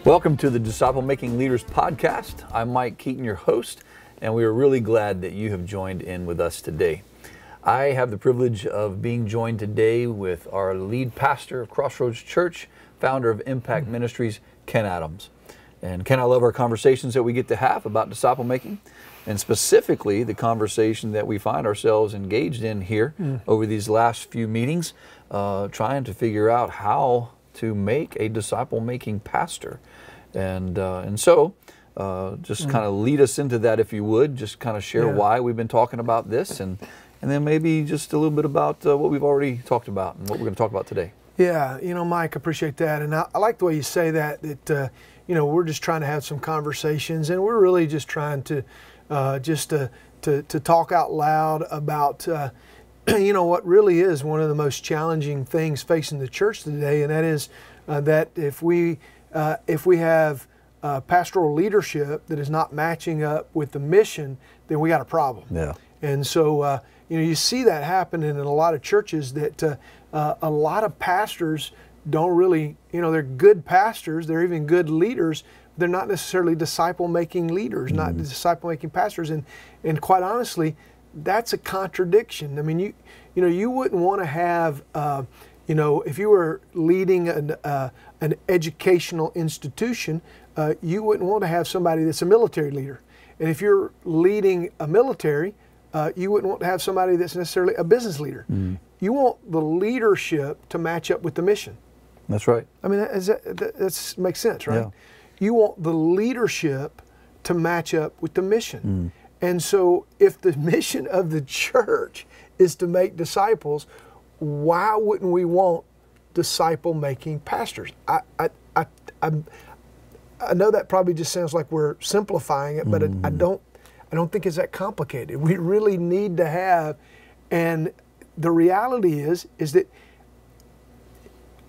Welcome to the Disciple Making Leaders podcast. I'm Mike Keaton, your host, and we are really glad that you have joined in with us today. I have the privilege of being joined today with our lead pastor of Crossroads Church, founder of Impact Ministries, Ken Adams. And Ken, I love our conversations that we get to have about disciple making, and specifically the conversation that we find ourselves engaged in here over these last few meetings, trying to figure out how to make a disciple-making pastor. And so just kind of lead us into that, if you would. Just kind of share why we've been talking about this, and then maybe just a little bit about what we've already talked about and what we're going to talk about today. Yeah, Mike, I appreciate that. And I like the way you say that we're just trying to have some conversations, and we're really just trying to to talk out loud about what really is one of the most challenging things facing the church today, and that is that if we have pastoral leadership that is not matching up with the mission, then we got a problem. Yeah. And so you see that happening in a lot of churches, that a lot of pastors don't really, they're good pastors, they're even good leaders, they're not necessarily disciple-making leaders, not disciple-making pastors, and quite honestly, that's a contradiction. I mean, you wouldn't want to have, if you were leading an educational institution, you wouldn't want to have somebody that's a military leader. And if you're leading a military, you wouldn't want to have somebody that's necessarily a business leader. You want the leadership to match up with the mission. That's right. I mean, that makes sense, right? Yeah. You want the leadership to match up with the mission. And so if the mission of the church is to make disciples, why wouldn't we want disciple-making pastors? I know that probably just sounds like we're simplifying it, but I don't think it's that complicated. We really need to have, and the reality is that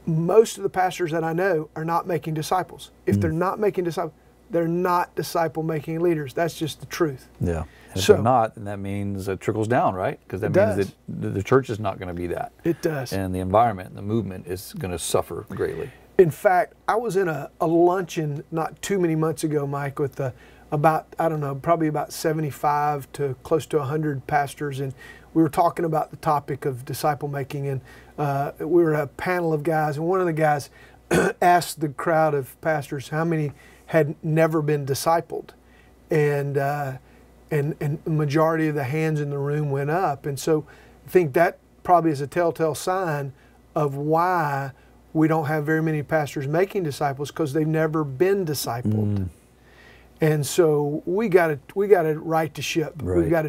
most of the pastors that I know are not making disciples. If they're not making disciples, they're not disciple-making leaders. That's just the truth. Yeah. And if they're not, then that means it trickles down, right? Because that means that the church is not going to be that. It does. And the environment, the movement is going to suffer greatly. In fact, I was in a luncheon not too many months ago, Mike, with probably about 75 to close to 100 pastors, and we were talking about the topic of disciple making, and we were a panel of guys, and one of the guys asked the crowd of pastors how many had never been discipled, and the majority of the hands in the room went up. And so I think that probably is a telltale sign of why we don't have very many pastors making disciples, because they've never been discipled. And so we got to right the ship. Right. We've got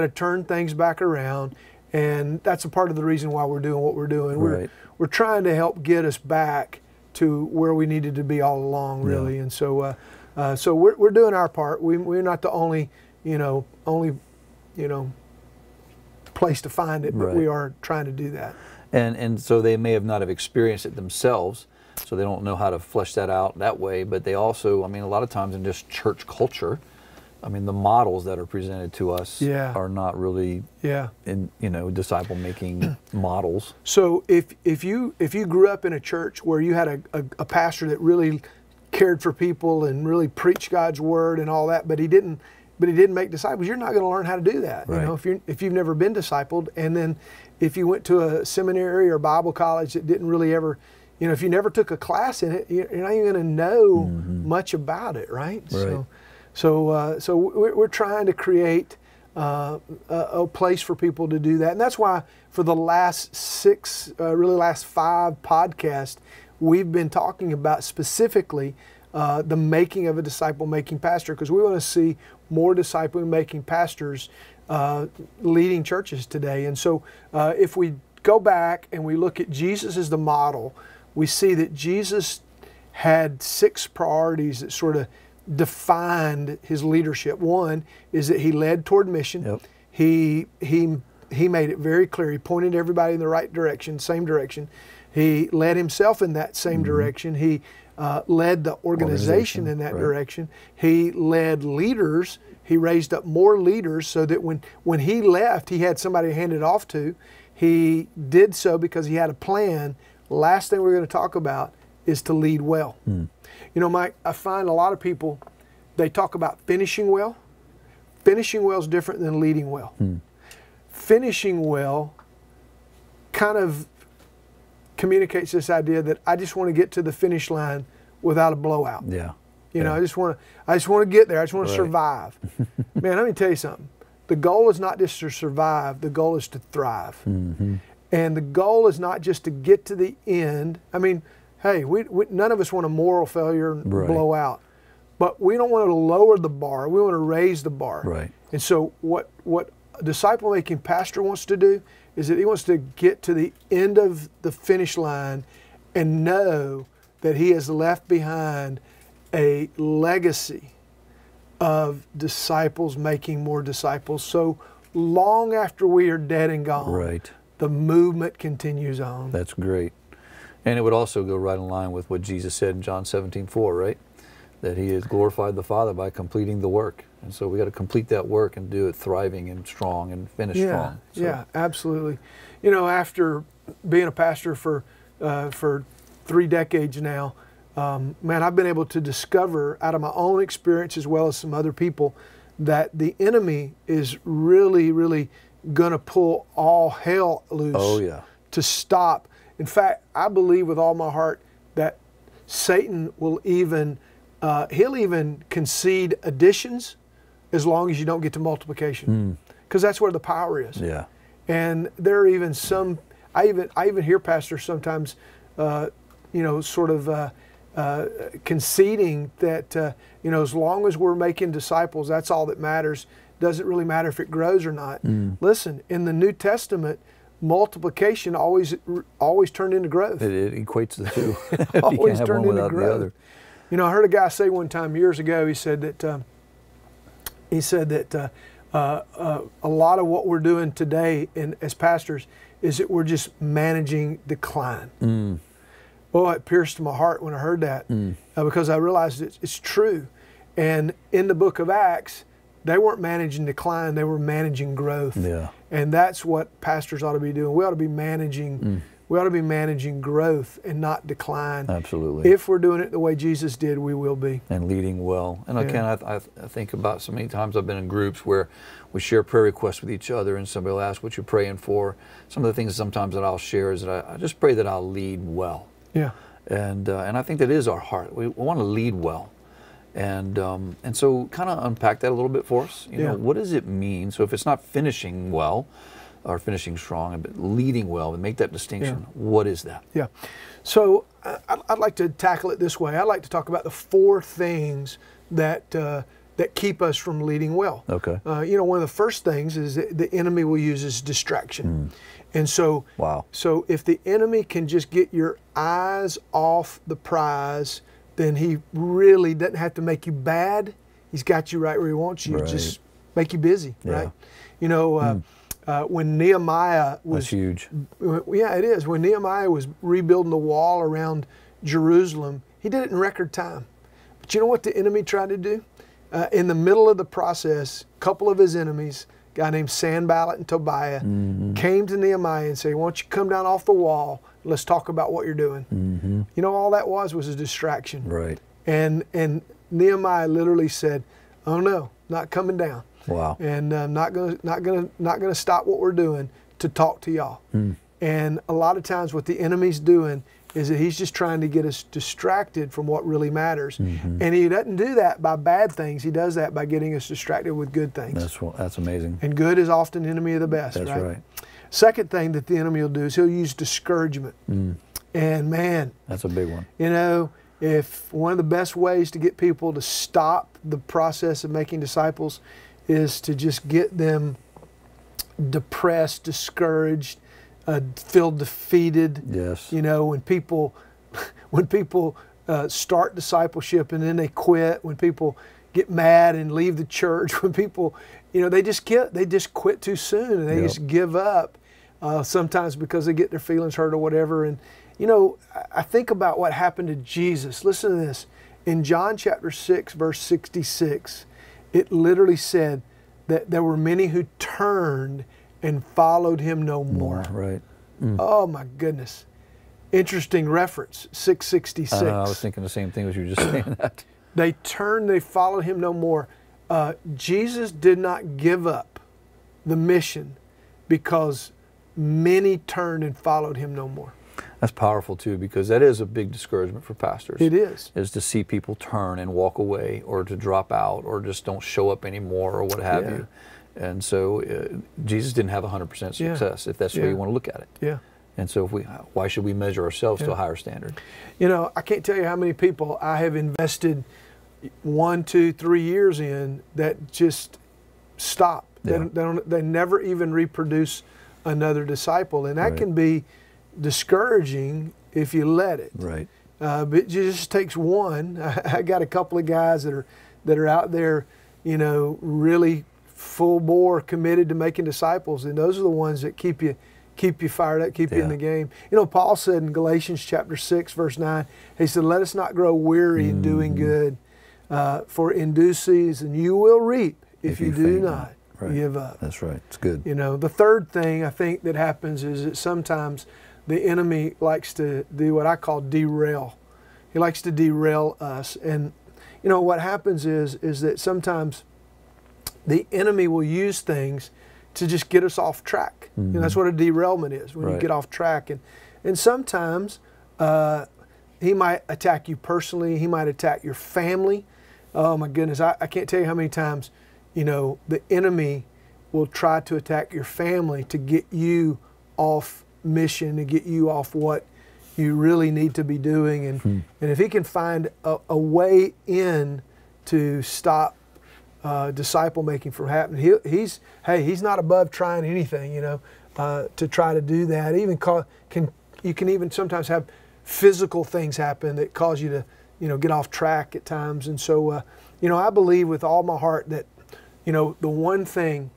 to turn things back around, and that's a part of the reason why we're doing what we're doing. Right. We're trying to help get us back to where we needed to be all along, really. And so so we're doing our part. We're not the only place to find it, but we are trying to do that. And so they may have not have experienced it themselves, so they don't know how to flesh that out that way. But they also, a lot of times in just church culture, the models that are presented to us are not really disciple-making models. So if you grew up in a church where you had a pastor that really cared for people and really preached God's word and all that, but he didn't make disciples, you're not going to learn how to do that. Right. If you've never been discipled, and then if you went to a seminary or Bible college that didn't really ever, if you never took a class in it, you're not even going to know much about it, right? Right. So we're trying to create a place for people to do that, and that's why for the last last 5 podcasts, we've been talking about specifically the making of a disciple-making pastor, because we want to see more disciple-making pastors leading churches today. And so if we go back and we look at Jesus as the model, we see that Jesus had 6 priorities that sort of defined his leadership. One is that he led toward mission. Yep. He made it very clear. He pointed everybody in the right direction, same direction. He led himself in that same direction. He led the organization in that direction. He led leaders. He raised up more leaders so that when he left, he had somebody to hand it off to. He did so because he had a plan. Last thing we're going to talk about is to lead well. You know, Mike, I find a lot of people, they talk about finishing well. Finishing well is different than leading well. Finishing well kind of communicates this idea that I just want to get to the finish line without a blowout. Yeah. You know, I just want to get there. I just want to Right. survive. Man, let me tell you something. The goal is not just to survive. The goal is to thrive. And the goal is not just to get to the end. I mean, hey, we none of us want a moral failure and Right. blow out. But we don't want to lower the bar. We want to raise the bar. Right. And so what a disciple-making pastor wants to do is that he wants to get to the end of the finish line and know that he has left behind a legacy of disciples making more disciples. So long after we are dead and gone, Right. the movement continues on. That's great. And it would also go right in line with what Jesus said in John 17:4, right? That he has glorified the Father by completing the work. And so we got to complete that work and do it thriving and strong and finish strong. So, Yeah, absolutely. You know, after being a pastor for 3 decades now, man, I've been able to discover out of my own experience as well as some other people that the enemy is really, really going to pull all hell loose Oh, yeah. to stop. In fact, I believe with all my heart that Satan will even, he'll even concede additions as long as you don't get to multiplication. Because that's where the power is. Yeah. And there are even some, I even hear pastors sometimes, you know, sort of conceding that, you know, as long as we're making disciples, that's all that matters. Doesn't really matter if it grows or not. Listen, in the New Testament, multiplication always turned into growth. It equates the two. You Always can't have turned one into without the growth. other. You know, I heard a guy say one time years ago. He said that a lot of what we're doing today as pastors is that we're just managing decline. Oh, it pierced my heart when I heard that because I realized it's true. And in the book of Acts, they weren't managing decline; they were managing growth. Yeah. And that's what pastors ought to be doing. We ought to be managing. We ought to be managing growth and not decline. Absolutely. If we're doing it the way Jesus did, we will be. And leading well. And Yeah. again, I think about so many times I've been in groups where we share prayer requests with each other, and somebody will ask what you're praying for. Some of the things sometimes that I'll share is that I just pray that I'll lead well. Yeah. And I think that is our heart. We want to lead well. And so kind of unpack that a little bit for us. You know, what does it mean? So if it's not finishing well or finishing strong, but leading well, and make that distinction, what is that? Yeah. So I'd like to tackle it this way. I'd like to talk about the 4 things that keep us from leading well. Okay. You know, one of the first things is that the enemy will use is distraction. And so, Wow. so if the enemy can just get your eyes off the prize, then he really doesn't have to make you bad. He's got you right where he wants you. Right. Just make you busy, Yeah. right? You know, when Nehemiah was That's huge. yeah, it is. When Nehemiah was rebuilding the wall around Jerusalem, he did it in record time. But you know what the enemy tried to do? In the middle of the process, a couple of his enemies, a guy named Sanballat and Tobiah, came to Nehemiah and said, "Why don't you come down off the wall? Let's talk about what you're doing." You know, all that was a distraction. Right. And Nehemiah literally said, "Oh no, not coming down." Wow. And not gonna stop what we're doing to talk to y'all. And a lot of times, what the enemy's doing is that he's just trying to get us distracted from what really matters. And he doesn't do that by bad things. He does that by getting us distracted with good things. That's amazing. And good is often enemy of the best. That's right. Second thing that the enemy will do is he'll use discouragement. And man, That's a big one. you know, if one of the best ways to get people to stop the process of making disciples is to just get them depressed, discouraged, feel defeated. Yes. You know, when people start discipleship and then they quit, when people get mad and leave the church, when people, you know, they just quit too soon and they just give up. Sometimes because they get their feelings hurt or whatever. And you know, I think about what happened to Jesus. Listen to this. In John chapter 6, verse 66, it literally said that there were many who turned and followed him no more. Right. Oh my goodness. Interesting reference, 666. I was thinking the same thing as you were just saying that. They turned, they followed him no more. Jesus did not give up the mission because many turned and followed him no more. That's powerful too, because that is a big discouragement for pastors. It is to see people turn and walk away, or to drop out, or just don't show up anymore, or what have you. And so Jesus didn't have 100% success, if that's the way you want to look at it. Yeah. And so why should we measure ourselves to a higher standard? You know, I can't tell you how many people I have invested 1, 2, 3 years in that just stop. Yeah. They never even reproduce another disciple, and that can be discouraging if you let it. Right. But it just takes one. I got a couple of guys that are out there, you know, really full bore committed to making disciples, and those are the ones that keep you fired up, keep you in the game. You know, Paul said in Galatians chapter 6, verse 9, he said, "Let us not grow weary in doing good, for in due season you will reap if you do not give up." That's right. It's good. You know, the third thing I think that happens is that sometimes the enemy likes to do what I call derail. He likes to derail us. And, you know, what happens is that sometimes the enemy will use things to just get us off track. You know, that's what a derailment is, when you get off track. And sometimes he might attack you personally. He might attack your family. Oh, my goodness. I can't tell you how many times, you know, the enemy will try to attack your family to get you off mission, to get you off what you really need to be doing. And if he can find a way in to stop disciple making from happening, he's not above trying anything, you know, to try to do that. You can even sometimes have physical things happen that cause you to, you know, get off track at times. And so, you know, I believe with all my heart that, you know, the one thing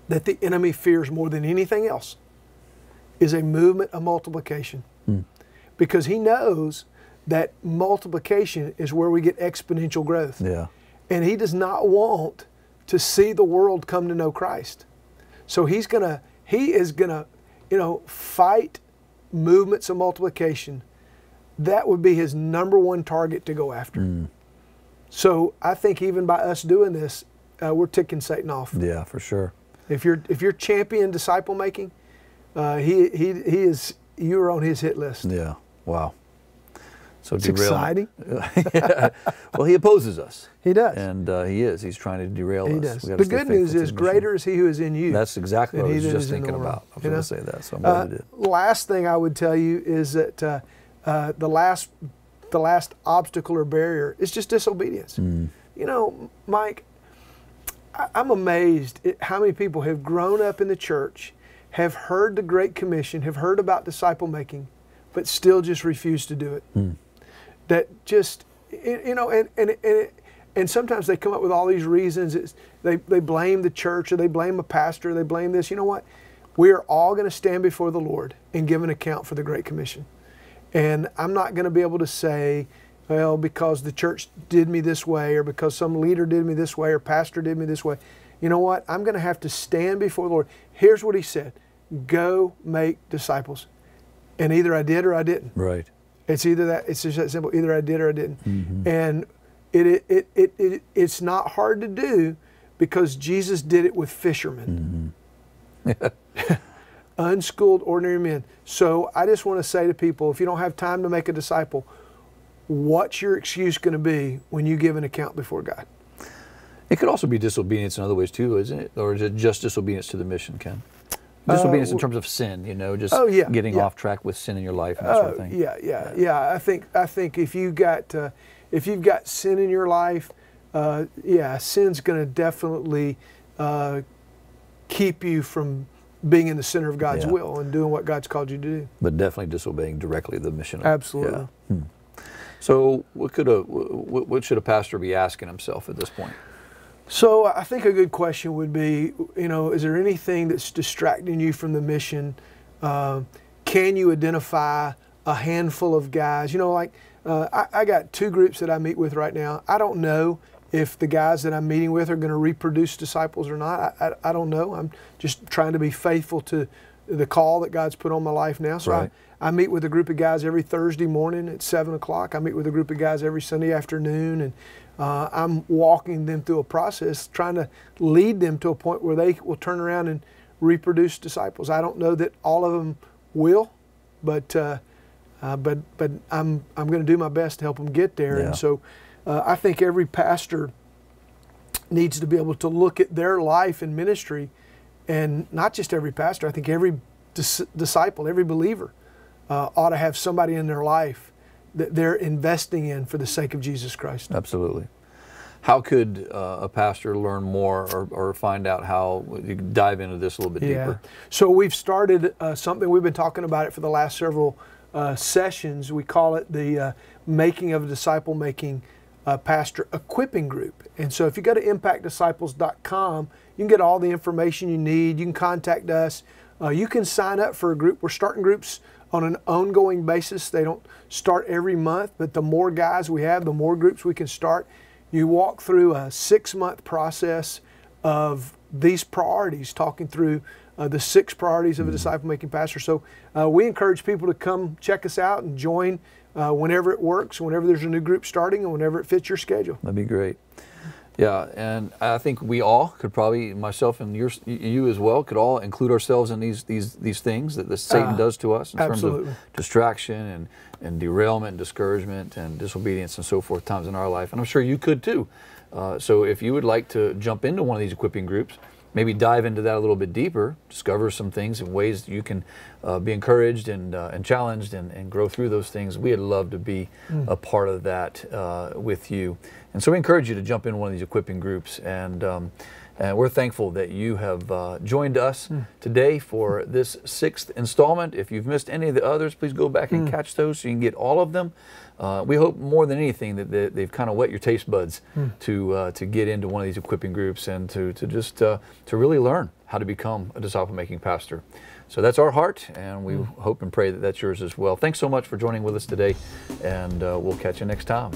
that the enemy fears more than anything else is a movement of multiplication. Because he knows that multiplication is where we get exponential growth. Yeah. And he does not want to see the world come to know Christ. So he is gonna, you know, fight movements of multiplication. That would be his number one target to go after. So I think even by us doing this, we're ticking Satan off. Yeah, for sure. If you're champion disciple making, you're on his hit list. Yeah. Wow. So it's exciting. Well, he opposes us. He does. And he's trying to derail us. He does. The good news is greater is he who is in you. That's exactly what I was just thinking about. I was going to say that, so I'm glad you did. Last thing I would tell you is that the last obstacle or barrier is just disobedience. You know, Mike, I'm amazed at how many people have grown up in the church, have heard the Great Commission, have heard about disciple making, but still just refuse to do it. That just, you know, and sometimes they come up with all these reasons. They blame the church, or they blame a pastor, or they blame this. You know what? We are all going to stand before the Lord and give an account for the Great Commission. And I'm not going to be able to say, well, because the church did me this way, or because some leader did me this way, or pastor did me this way. You know what? I'm going to have to stand before the Lord. Here's what he said: go make disciples. And either I did or I didn't. Right. It's either that. It's just that simple. Either I did or I didn't. And it's not hard to do, because Jesus did it with fishermen. Unschooled, ordinary men. So I just want to say to people, if you don't have time to make a disciple, what's your excuse going to be when you give an account before God? It could also be disobedience in other ways too, isn't it? Or is it just disobedience to the mission, Ken? Disobedience in terms of sin, you know, just getting off track with sin in your life and that sort of thing. Yeah. I think if you've got sin in your life, sin's going to definitely keep you from being in the center of God's will and doing what God's called you to do. But definitely disobeying directly the mission. Absolutely. So what should a pastor be asking himself at this point? So I think a good question would be, you know, is there anything that's distracting you from the mission? Can you identify a handful of guys? You know, like I got 2 groups that I meet with right now. I don't know if the guys that I'm meeting with are going to reproduce disciples or not. I don't know. I'm just trying to be faithful to the call that God's put on my life now. So I meet with a group of guys every Thursday morning at 7 o'clock. I meet with a group of guys every Sunday afternoon, and I'm walking them through a process, trying to lead them to a point where they will turn around and reproduce disciples. I don't know that all of them will, but I'm going to do my best to help them get there. Yeah. And so I think every pastor needs to be able to look at their life and ministry, and not just every pastor. I think every disciple, every believer ought to have somebody in their life that they're investing in for the sake of Jesus Christ. Absolutely. How could a pastor learn more or find out how you can dive into this a little bit deeper? So we've started something. We've been talking about it for the last several sessions. We call it the Making of a Disciple Making Pastor Equipping Group. And so if you go to impactdisciples.com, you can get all the information you need. You can contact us. You can sign up for a group. We're starting groups on an ongoing basis. They don't start every month, but the more guys we have, the more groups we can start. You walk through a 6-month process of these priorities, talking through the 6 priorities of a disciple-making pastor. So we encourage people to come check us out and join whenever it works, whenever there's a new group starting, and whenever it fits your schedule. That'd be great. Yeah, and I think we all could probably, myself and you as well, could all include ourselves in these things that Satan does to us in terms of distraction and derailment, and discouragement, and disobedience, and so forth, times in our life. And I'm sure you could too. So if you would like to jump into one of these equipping groups, maybe dive into that a little bit deeper, discover some things and ways that you can be encouraged and challenged and grow through those things, we'd love to be a part of that with you. And so we encourage you to jump in one of these equipping groups, and we're thankful that you have joined us today for this 6th installment. If you've missed any of the others, please go back and catch those so you can get all of them. We hope more than anything that they've kind of whet your taste buds to get into one of these equipping groups and to just to really learn how to become a disciple-making pastor. So that's our heart, and we hope and pray that that's yours as well. Thanks so much for joining with us today, and we'll catch you next time.